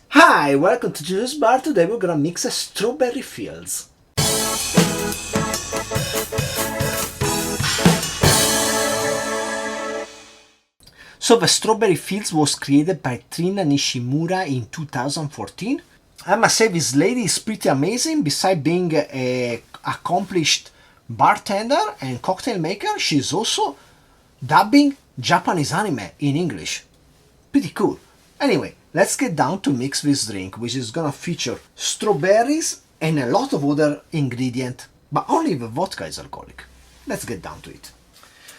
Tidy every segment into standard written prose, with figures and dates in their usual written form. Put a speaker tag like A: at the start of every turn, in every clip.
A: Hi, welcome to Juice Bar. Today we're gonna mix a strawberry fields. So the strawberry fields was created by Trina Nishimura in 2014. I must say this lady is pretty amazing. Besides being an accomplished bartender and cocktail maker, she's also dubbing Japanese anime in English. Pretty cool. Anyway, let's get down to mix this drink, which is gonna feature strawberries and a lot of other ingredients, but only the vodka is alcoholic. Let's get down to it.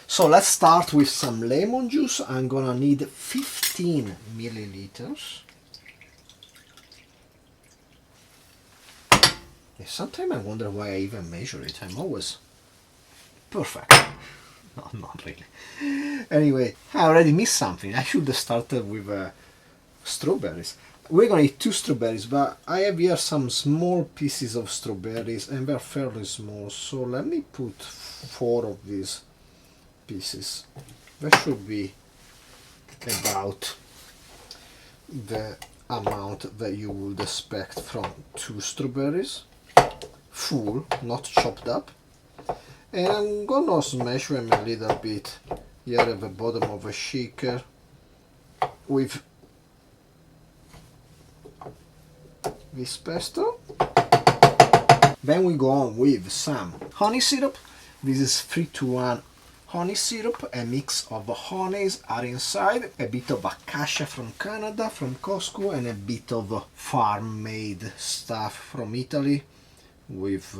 A: So let's start with some lemon juice. I'm gonna need 15 milliliters. Sometimes I wonder why I even measure it. I'm always perfect. No, not really. Anyway, I already missed something. I should have started with strawberries. We're gonna eat 2 strawberries, but I have here some small pieces of strawberries and they're fairly small, so let me put 4 of these pieces. That should be about the amount that you would expect from 2 strawberries. Full, not chopped up. And I'm gonna smash them a little bit here at the bottom of a shaker with this pesto. Then we go on with some honey syrup. This is 3-to-1 honey syrup. A mix of honeys are inside, a bit of acacia from Canada, from Costco, and a bit of farm-made stuff from Italy with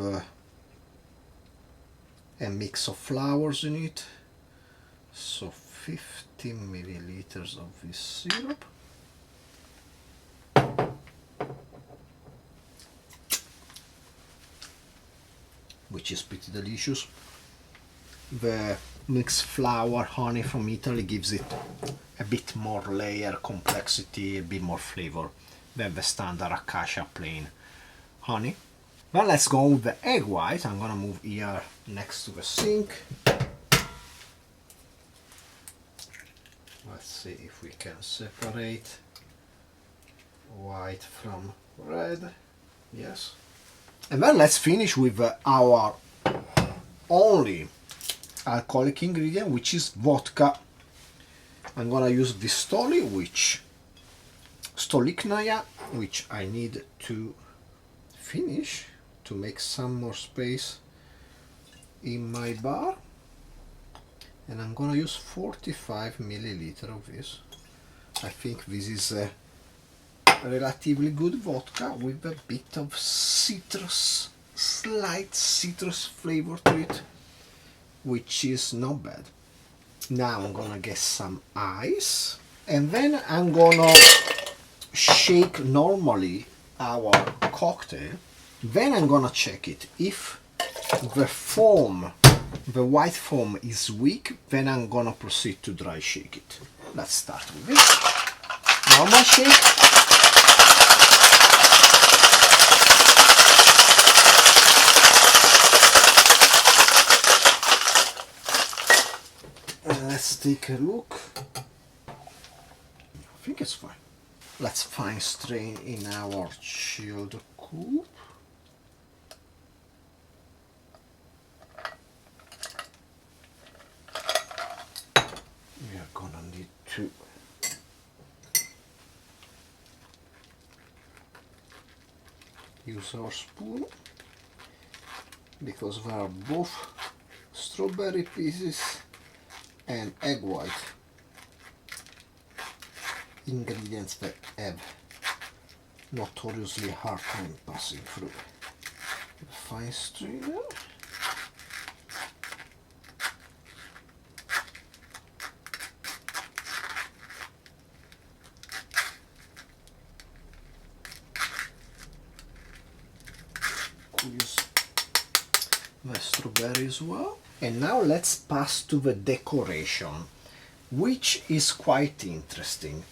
A: a mix of flowers in it. So 50 milliliters of this syrup. Which is pretty delicious. The mixed flour honey from Italy gives it a bit more layer, complexity, a bit more flavor than the standard acacia plain honey. But let's go with the egg white. I'm gonna move here next to the sink. Let's see if we can separate white from red. Yes. And then let's finish with our only alcoholic ingredient, which is vodka. I'm gonna use this stolichnaya, which I need to finish to make some more space in my bar. And I'm gonna use 45 milliliters of this. I think this is a relatively good vodka with a bit of citrus, slight citrus flavor to it, which is not bad. Now I'm gonna get some ice, and then I'm gonna shake normally our cocktail. Then I'm gonna check it. If the foam, the white foam is weak, then I'm gonna proceed to dry shake it. Let's start with this. Normal shake. Let's take a look. I think it's fine. Let's fine strain in our chilled coupe. We are gonna need to use our spoon because they are both strawberry pieces and egg white ingredients that have notoriously hard time passing through the fine strainer. Use the strawberry as well. And now let's pass to the decoration, which is quite interesting.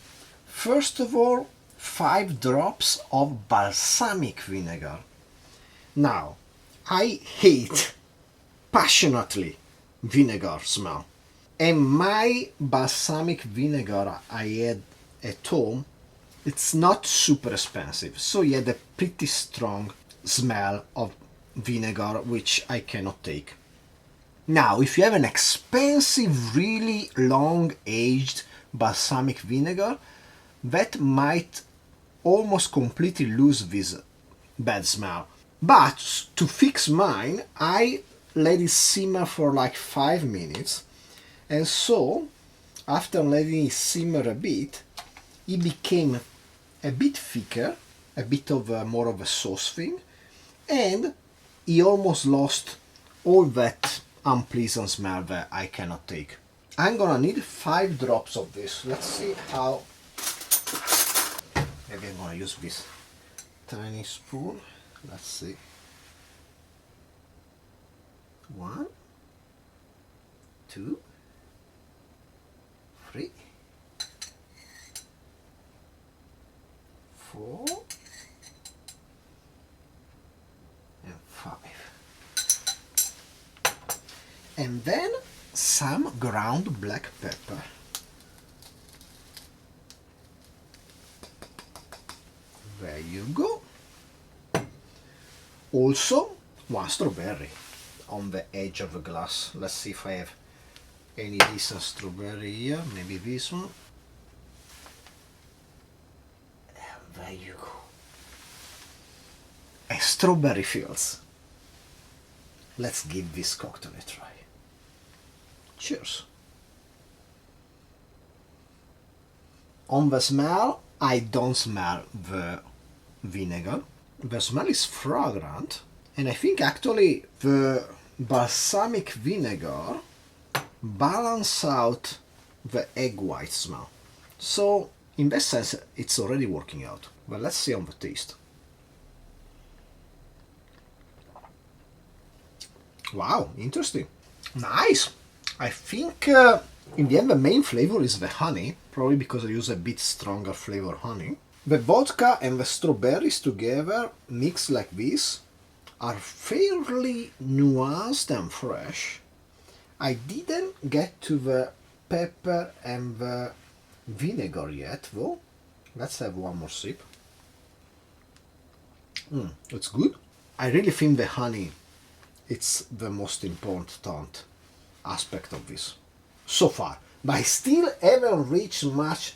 A: First of all, 5 drops of balsamic vinegar. Now, I hate passionately vinegar smell, and my balsamic vinegar I had at home It's not super expensive, so you had a pretty strong smell of vinegar, which I cannot take. Now, if you have an expensive, really long-aged balsamic vinegar, that might almost completely lose this bad smell. But to fix mine, I let it simmer for like 5 minutes, and so after letting it simmer a bit, it became a bit thicker, a bit of more of a sauce thing, and he almost lost all that unpleasant smell that I cannot take. I'm gonna need 5 drops of this. Let's see how. Maybe I'm gonna use this tiny spoon. Let's see. 1, 2, 3, 4, and 5. And then some ground black pepper. There you go. Also, 1 strawberry on the edge of the glass. Let's see if I have any decent strawberry here. Maybe this one. And there you go. A strawberry fields. Let's give this cocktail a try. Cheers. On the smell, I don't smell the vinegar. The smell is fragrant, and I think actually the balsamic vinegar balance out the egg white smell. So in that sense, it's already working out. But let's see on the taste. Wow, interesting. Nice. I think in the end the main flavor is the honey, probably because I use a bit stronger flavor honey. The vodka and the strawberries together, mixed like this, are fairly nuanced and fresh. I didn't get to the pepper and the vinegar yet though. Let's have one more sip. It's good. I really think the honey, it's the most important aspect of this so far, but I still haven't reached much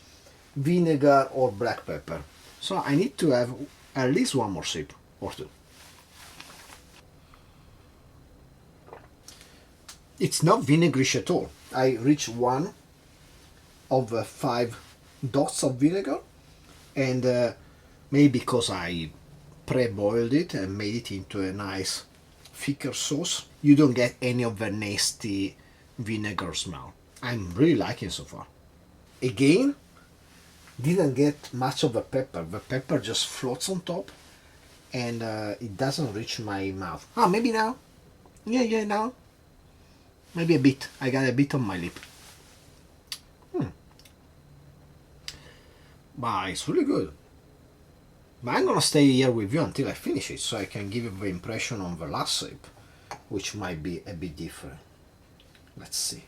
A: vinegar or black pepper, so I need to have at least one more sip or two. It's not vinegarish at all. I reached 1 of the 5 dots of vinegar, and maybe because I pre-boiled it and made it into a nice thicker sauce, you don't get any of the nasty vinegar smell. I'm really liking it so far. Again, didn't get much of the pepper. The pepper just floats on top, and it doesn't reach my mouth. Ah, maybe now. Yeah, now. Maybe a bit. I got a bit on my lip. But it's really good. But I'm gonna stay here with you until I finish it, so I can give you the impression on the last sip, which might be a bit different. Let's see.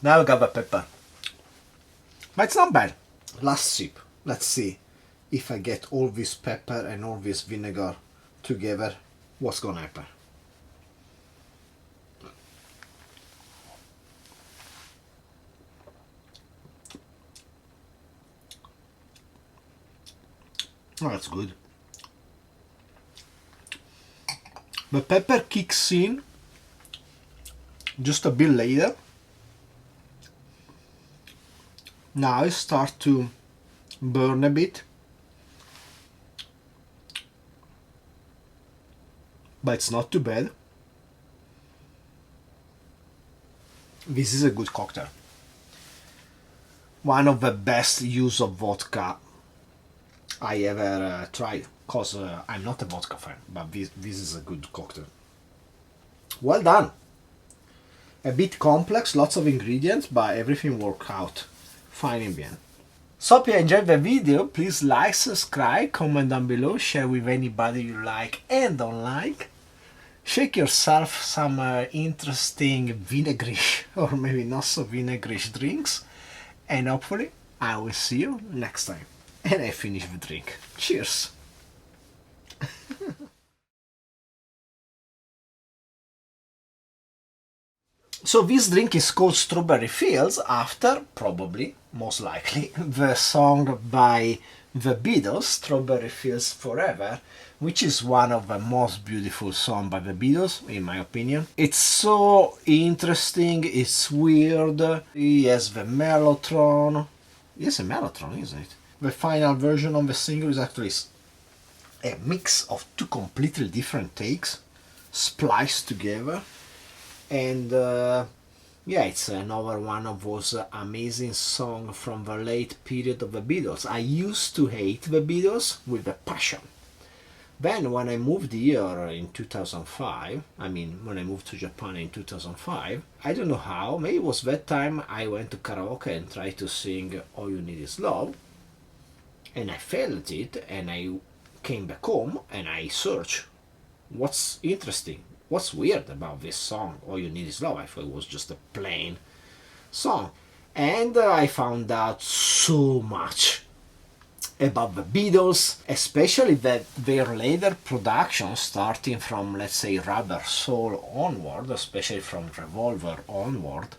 A: Now I got the pepper. But it's not bad. Last sip. Let's see if I get all this pepper and all this vinegar together, what's gonna happen. Oh, that's good. The pepper kicks in just a bit later. Now it starts to burn a bit, but it's not too bad. This is a good cocktail. One of the best use of vodka I ever tried, because I'm not a vodka fan, but this is a good cocktail. Well done. A bit complex, lots of ingredients, but everything worked out fine in the end. So if you enjoyed the video, please like, subscribe, comment down below, share with anybody you like and don't like. Shake yourself some interesting vinegarish or maybe not so vinegarish drinks. and hopefully I will see you next time. And I finish the drink. Cheers! So this drink is called Strawberry Fields after, probably, most likely, the song by the Beatles, Strawberry Fields Forever, which is one of the most beautiful songs by the Beatles, in my opinion. It's so interesting, it's weird, he has the mellotron. It's a mellotron, isn't it? The final version of the single is actually a mix of two completely different takes, spliced together. And yeah, it's another one of those amazing songs from the late period of the Beatles. I used to hate the Beatles with a passion. Then when I moved here in 2005, when I moved to Japan in 2005, I don't know how, maybe it was that time I went to karaoke and tried to sing All You Need Is Love, and I failed it, and I came back home and I searched what's interesting, what's weird about this song, All You Need Is Love. I thought it was just a plain song. And I found out so much about the Beatles, especially that their later production, starting from, let's say, Rubber Soul onward, especially from Revolver onward,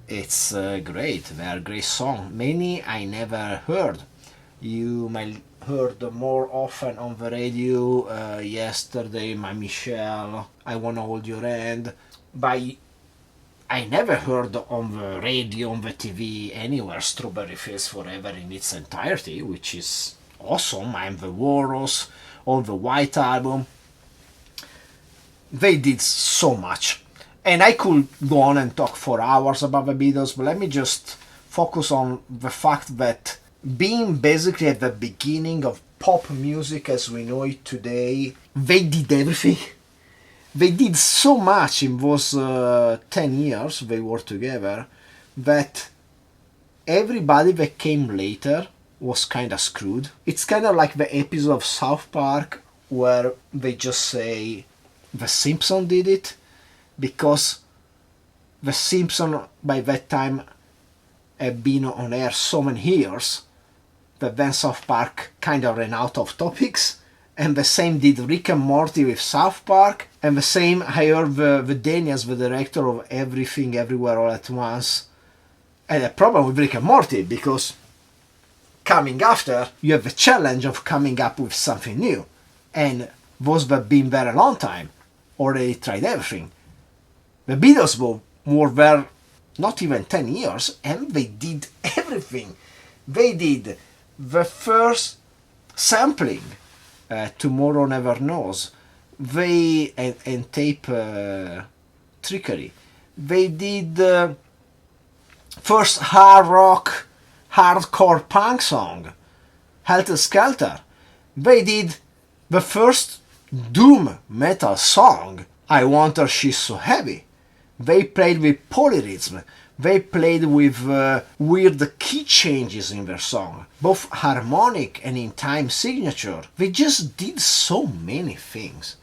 A: it's great. They are great songs. Many I never heard. You might heard more often on the radio, Yesterday, My Michelle, I Wanna Hold Your Hand, but I never heard on the radio, on the TV, anywhere Strawberry Fields Forever in its entirety, which is awesome. I'm the Walrus, on the White Album. They did so much. And I could go on and talk for hours about the Beatles, but let me just focus on the fact that being basically at the beginning of pop music as we know it today, they did everything. They did so much in those 10 years they were together that everybody that came later was kind of screwed. It's kind of like the episode of South Park where they just say The Simpsons did it, because The Simpsons by that time had been on air so many years that then South Park kind of ran out of topics, and the same did Rick and Morty with South Park, and the same I heard the Daniels, the director of Everything Everywhere All at Once, had a problem with Rick and Morty, because coming after, you have the challenge of coming up with something new, and those that have been there a long time already tried everything. The Beatles were there not even 10 years, and they did everything. They did the first sampling, Tomorrow Never Knows, they and tape Trickery. They did first hard rock, hardcore punk song, Helter Skelter. They did the first doom metal song, I Want Her She's So Heavy. They played with polyrhythm. They played with weird key changes in their song, both harmonic and in time signature. They just did so many things.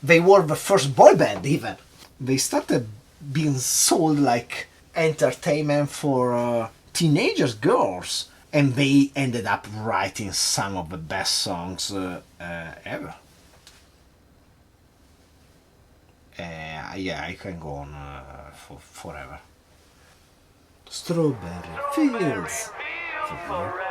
A: They were the first boy band even. They started being sold like entertainment for teenagers, girls, and they ended up writing some of the best songs ever. Yeah, I can go on forever. Strawberry Fields Forever.